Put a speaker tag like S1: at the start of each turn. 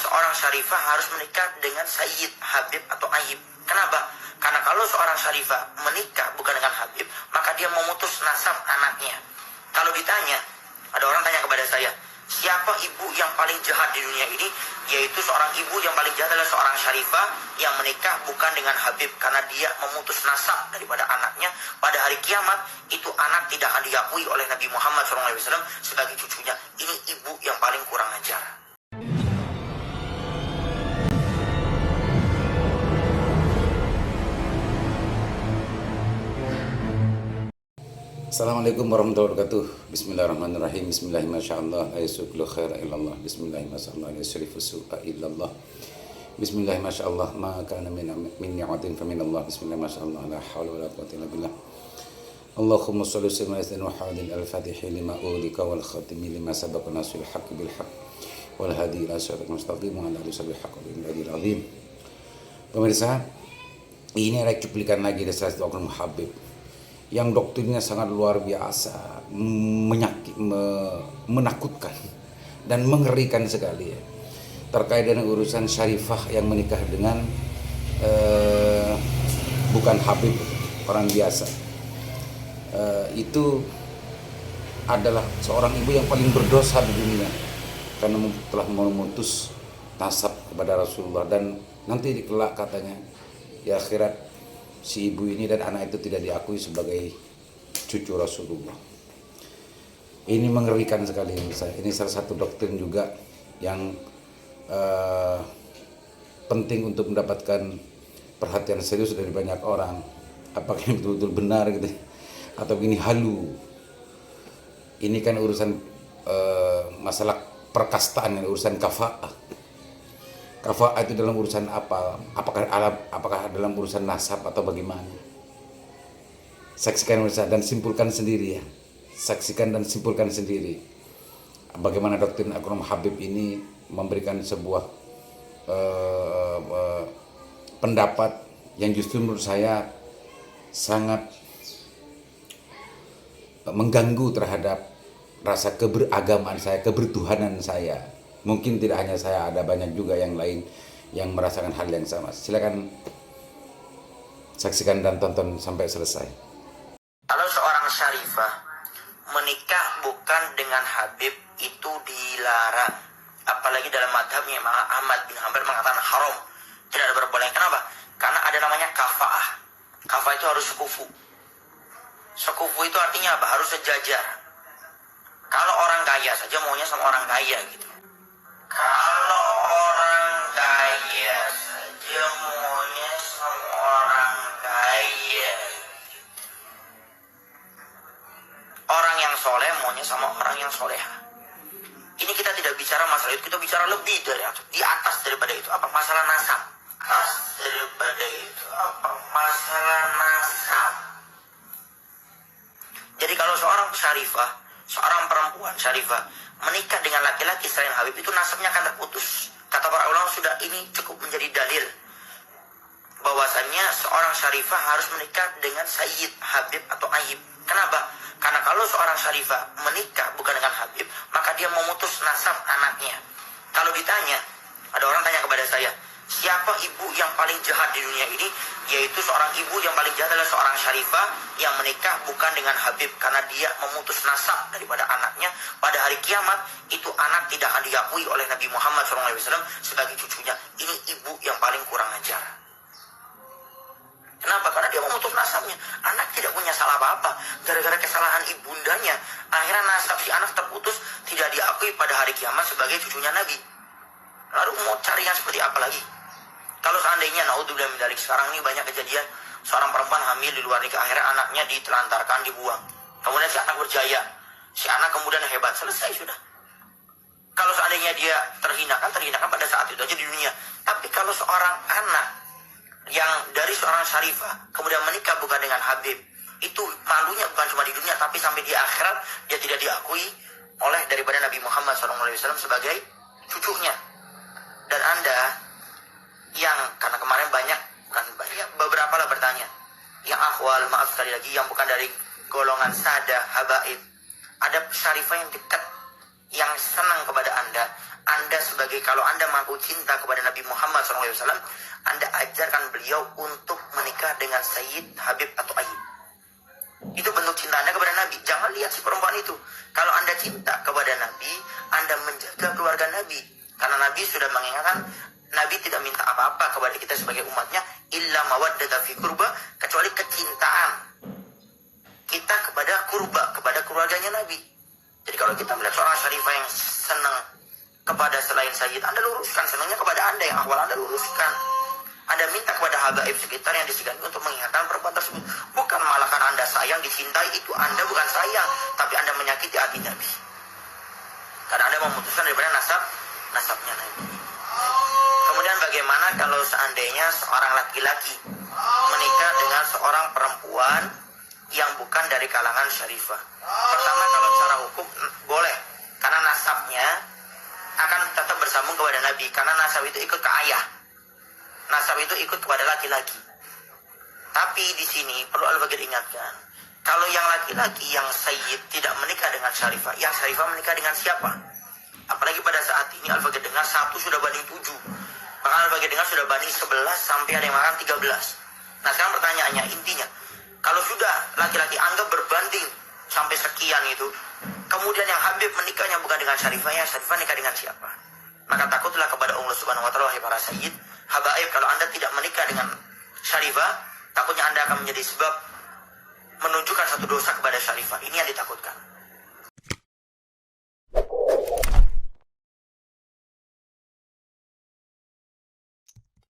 S1: seorang syarifah harus menikah dengan Sayyid, Habib atau Aib. Kenapa? Karena kalau seorang syarifah menikah bukan dengan Habib, maka dia memutus nasab anaknya. Kalau ditanya, ada orang tanya kepada saya, siapa ibu yang paling jahat di dunia ini? Yaitu seorang ibu yang paling jahat adalah seorang syarifah yang menikah bukan dengan Habib, karena dia memutus nasab daripada anaknya. Pada hari kiamat, itu anak tidak akan diakui oleh Nabi Muhammad SAW sebagai cucunya. Ini ibu yang paling kurang ajar.
S2: Assalamualaikum warahmatullahi wabarakatuh. Bismillahirrahmanirrahim. Bismillahirrahmanirrahim. La yasuklu khaira illallah. Bismillahirrahmanirrahim. La yasrifu su'a illallah. Bismillahirrahmanirrahim. Ma kana min ni'matin fa min Allah. Bismillahirrahmanirrahim. La hawla wa la quwwata illa billah. Allahumma shalli wa sallim wa hadin al-fatihi lima ulika wal khatimi lima sabaqa nasil haqqi bil haqq wal hadi ila siratal mustaqim wa ala alihi wasallam azim. Pemirsa, ini ada cuplikan lagi dari salah satu oknum Habib yang doktrinnya sangat luar biasa, menakutkan dan mengerikan sekali ya, terkait dengan urusan syarifah yang menikah dengan bukan Habib, orang biasa. Itu adalah seorang ibu yang paling berdosa di dunia karena telah memutus nasab kepada Rasulullah, dan nanti di kelak katanya di akhirat si ibu ini dan anak itu tidak diakui sebagai cucu Rasulullah. Ini mengerikan sekali menurut saya. Ini salah satu doktrin juga yang penting untuk mendapatkan perhatian serius dari banyak orang. Apakah ini betul-betul benar gitu, atau ini halu? Ini kan urusan masalah perkastaan, urusan kafa'ah. Kafa'ah itu dalam urusan apa? Apakah dalam urusan nasab atau bagaimana? Saksikan dan simpulkan sendiri ya. Saksikan dan simpulkan sendiri. Bagaimana doktrin Akram Habib ini memberikan sebuah pendapat yang justru menurut saya sangat mengganggu terhadap rasa keberagamaan saya, kebertuhanan saya. Mungkin tidak hanya saya, ada banyak juga yang lain yang merasakan hal yang sama. Silakan saksikan dan tonton sampai selesai.
S1: Kalau seorang syarifah menikah bukan dengan Habib, itu dilarang. Apalagi dalam madhabnya Imam Ahmad bin Hanbal mengatakan haram, tidak ada perbolehkan. Kenapa? Karena ada namanya kafa'ah. Kafa'ah itu harus sekufu. Sekufu itu artinya apa? Harus sejajar. Kalau orang kaya saja maunya sama orang kaya gitu. Kalau orang kaya saja maunya sama orang kaya. Orang yang soleh maunya sama orang yang soleha. Ini kita tidak bicara masalah itu, kita bicara lebih dari itu, di atas daripada itu. Apa masalah nasab? Atas daripada itu, apa masalah nasab? Jadi kalau seorang syarifah, seorang perempuan syarifah menikah dengan laki-laki selain Habib, itu nasabnya akan terputus. Kata para ulama sudah, ini cukup menjadi dalil bahwasannya seorang syarifah harus menikah dengan Sayyid, Habib atau Aib. Kenapa? Karena kalau seorang syarifah menikah bukan dengan Habib, maka dia memutus nasab anaknya. Kalau ditanya, ada orang tanya kepada saya, siapa ibu yang paling jahat di dunia ini? Yaitu seorang ibu yang paling jahat adalah seorang syarifah yang menikah bukan dengan Habib, karena dia memutus nasab daripada anaknya. Pada hari kiamat, itu anak tidak akan diakui oleh Nabi Muhammad SAW sebagai cucunya. Ini ibu yang paling kurang ajar. Kenapa? Karena dia memutus nasabnya. Anak tidak punya salah apa-apa. Gara-gara kesalahan ibundanya, akhirnya nasab si anak terputus, tidak diakui pada hari kiamat sebagai cucunya Nabi. Lalu mau cari yang seperti apa lagi? Kalau seandainya, naudzubillah min dzalik, sekarang ini banyak kejadian seorang perempuan hamil di luar nikah, akhirnya anaknya ditelantarkan, dibuang. Kemudian si anak berjaya, si anak kemudian hebat, selesai sudah. Kalau seandainya dia terhinakan pada saat itu aja di dunia. Tapi kalau seorang anak yang dari seorang syarifah kemudian menikah bukan dengan Habib, itu malunya bukan cuma di dunia, tapi sampai di akhirat dia tidak diakui oleh daripada Nabi Muhammad SAW sebagai cucunya. Dan Anda yang, karena kemarin beberapa lah bertanya, yang akhwal, maaf sekali lagi, yang bukan dari golongan sada, habaib, ada syarifah yang dekat yang senang kepada Anda sebagai, kalau Anda mampu cinta kepada Nabi Muhammad SAW, Anda ajarkan beliau untuk menikah dengan Sayyid, Habib, atau Ayyub. Itu bentuk cinta Anda kepada Nabi. Jangan lihat si perempuan itu. Kalau Anda cinta kepada Nabi, Anda menjaga keluarga Nabi. Karena Nabi sudah mengingatkan, Nabi tidak minta apa-apa kepada kita sebagai umatnya, illa mawaddata fi kurba, kecuali kecintaan kita kepada kurba, kepada keluarganya Nabi. Jadi kalau kita melihat seorang syarifah yang senang kepada selain Sayyid, Anda luruskan. Senangnya kepada Anda, yang awal Anda luruskan. Anda minta kepada habaib sekitar yang disegani untuk mengingatkan perempuan tersebut. Bukan malah karena Anda sayang, dicintai, itu Anda bukan sayang, tapi Anda menyakiti hati Nabi. Karena Anda memutuskan daripada nasabnya Nabi. Kemudian bagaimana kalau seandainya seorang laki-laki menikah dengan seorang perempuan yang bukan dari kalangan syarifah? Pertama, kalau secara hukum boleh, karena nasabnya akan tetap bersambung kepada Nabi, karena nasab itu ikut ke ayah. Nasab itu ikut kepada laki-laki. Tapi di sini perlu Al-Bagir ingatkan, kalau yang laki-laki yang sayyid tidak menikah dengan syarifah, yang syarifah menikah dengan siapa? Apalagi pada saat ini Al-Bagir dengar 1 sudah banding 7. Bahkan Al-Bagir dengar sudah banding 11, sampai ada yang makan 13. Nah sekarang pertanyaannya, intinya, kalau sudah laki-laki anggap berbanding sampai sekian itu, kemudian yang Habib menikahnya bukan dengan syarifah, yang syarifah nikah dengan siapa? Maka takutlah kepada Allah Subhanahu wa Ta'ala, wahai para sayyid, habaib, kalau Anda tidak menikah dengan syarifah, takutnya Anda akan menjadi sebab menunjukkan satu dosa kepada syarifah. Ini yang ditakutkan.